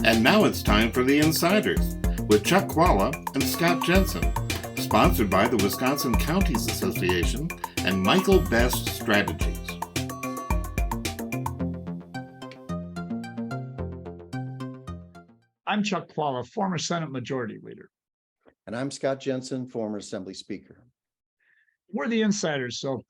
And now it's time for the Insiders with Chuck Qualla and Scott Jensen, sponsored by the Wisconsin Counties Association and Michael Best Strategies. I'm Chuck Qualla, former Senate Majority Leader. And I'm Scott Jensen, former Assembly Speaker. We're the Insiders. So,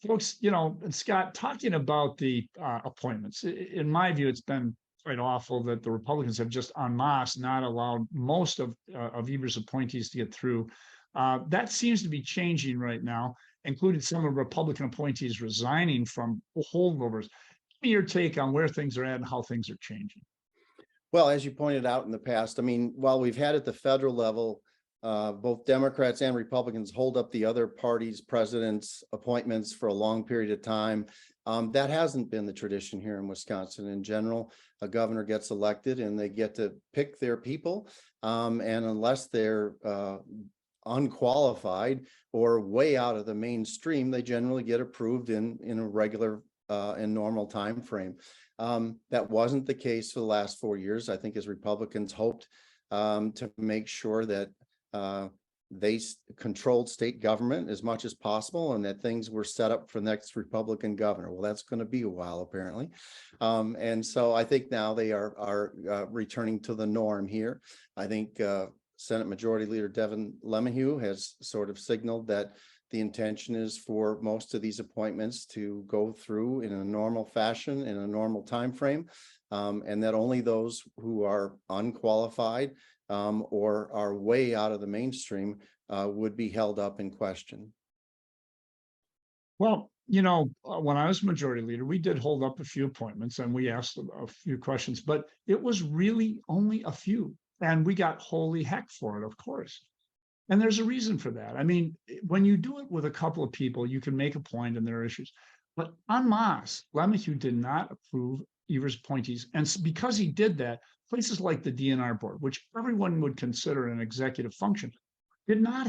folks, and Scott, talking about the appointments, in my view, it's been quite awful that the Republicans have just en masse not allowed most of Evers' appointees to get through. That seems to be changing right now, including some of Republican appointees resigning from holdovers. Give me your take on where things are at and how things are changing. Well, as you pointed out in the past, while we've had at the federal level, both Democrats and Republicans hold up the other party's president's appointments for a long period of time. That hasn't been the tradition here in Wisconsin. In general, a governor gets elected and they get to pick their people. And unless they're unqualified or way out of the mainstream, they generally get approved in a regular and normal time frame. That wasn't the case for the last 4 years. I think as Republicans hoped to make sure that they controlled state government as much as possible and that things were set up for the next Republican governor. Well, that's going to be a while, apparently. And so I think now they are returning to the norm here. I think Senate Majority Leader Devin LeMahieu has sort of signaled that the intention is for most of these appointments to go through in a normal fashion, in a normal time frame, and that only those who are unqualified or are way out of the mainstream would be held up in question. Well, when I was Majority Leader, we did hold up a few appointments and we asked a few questions, but it was really only a few. And we got holy heck for it, of course. And there's a reason for that. When you do it with a couple of people, you can make a point and there are issues. But en masse, LeMahieu did not approve Evers' appointees. And because he did that, places like the DNR board, which everyone would consider an executive function, did not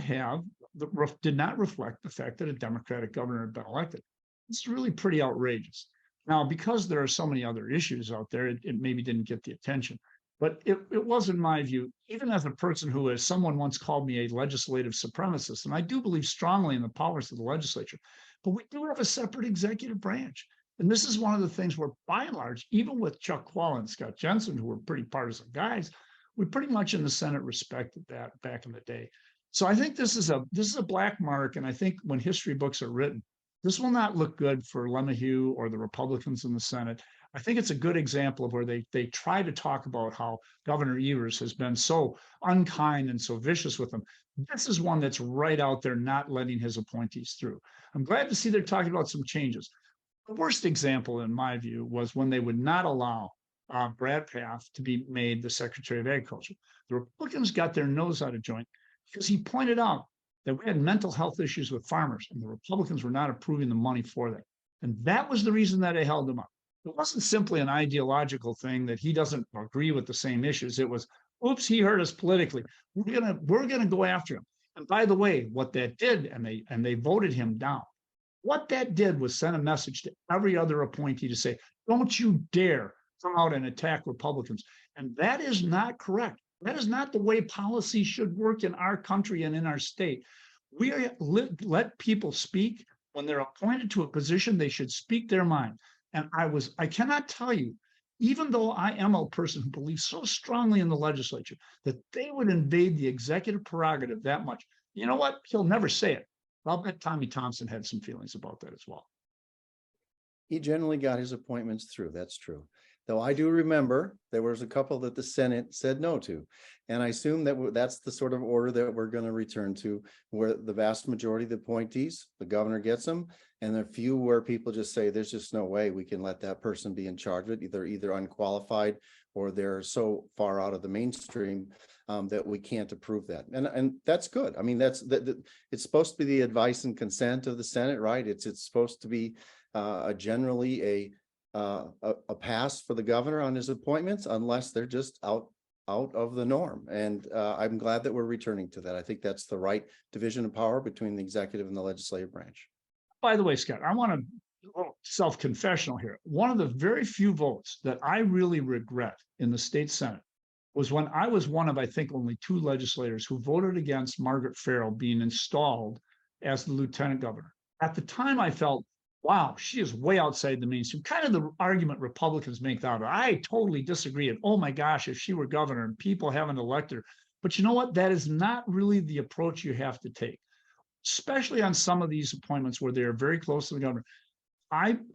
reflect the fact that a Democratic governor had been elected. It's really pretty outrageous. Now, because there are so many other issues out there, it maybe didn't get the attention. But it was, in my view, even as a person who, as someone once called me, a legislative supremacist, and I do believe strongly in the powers of the legislature, but we do have a separate executive branch. And this is one of the things where, by and large, even with Chuck Qualla and Scott Jensen, who were pretty partisan guys, we pretty much in the Senate respected that back in the day. So I think this is a black mark, and I think when history books are written, this will not look good for LeMahieu or the Republicans in the Senate. I think it's a good example of where they try to talk about how Governor Evers has been so unkind and so vicious with them. This is one that's right out there, not letting his appointees through. I'm glad to see they're talking about some changes. The worst example, in my view, was when they would not allow Brad Pfaff to be made the Secretary of Agriculture. The Republicans got their nose out of joint because he pointed out that we had mental health issues with farmers, and the Republicans were not approving the money for that. And that was the reason that they held him up. It wasn't simply an ideological thing that he doesn't agree with the same issues. It was, oops, he hurt us politically. We're gonna go after him. And by the way, what that did, and they voted him down. What that did was send a message to every other appointee to say, don't you dare come out and attack Republicans. And that is not correct. That is not the way policy should work in our country and in our state. We let people speak. When they're appointed to a position, they should speak their mind. And I cannot tell you, even though I am a person who believes so strongly in the legislature, that they would invade the executive prerogative that much. You know what? He'll never say it. I'll bet Tommy Thompson had some feelings about that as well. He generally got his appointments through. That's true. Though I do remember there was a couple that the Senate said no to. And I assume that that's the sort of order that we're going to return to, where the vast majority of the appointees, the governor gets them, and a few where people just say, there's just no way we can let that person be in charge of it. Either unqualified or they're so far out of the mainstream that we can't approve that. And that's good. It's supposed to be the advice and consent of the Senate, right? It's supposed to be generally a pass for the governor on his appointments, unless they're just out of the norm. And I'm glad that we're returning to that. I think that's the right division of power between the executive and the legislative branch. By the way, Scott, I want to a little self-confessional here. One of the very few votes that I really regret in the state Senate was when I was one of, I think, only 2 legislators who voted against Margaret Farrell being installed as the lieutenant governor. At the time, I felt, wow, she is way outside the mainstream. Kind of the argument Republicans make out of. I totally disagree. And oh my gosh, if she were governor and people haven't elected her. But you know what? That is not really the approach you have to take, especially on some of these appointments where they are very close to the governor.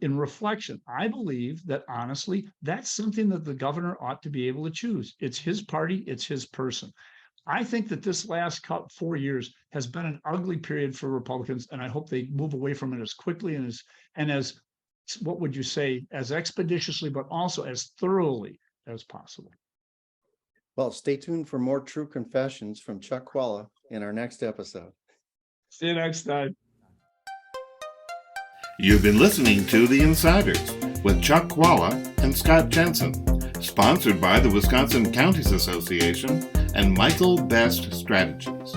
In reflection, I believe that honestly, that's something that the governor ought to be able to choose. It's his party, it's his person. I think that this last 4 years has been an ugly period for Republicans, and I hope they move away from it as quickly and as what would you say, as expeditiously, but also as thoroughly as possible. Well, stay tuned for more true confessions from Chuck Qualla in our next episode. See you next time. You've been listening to The Insiders with Chuck Qualla and Scott Jensen, sponsored by the Wisconsin Counties Association and Michael Best Strategies.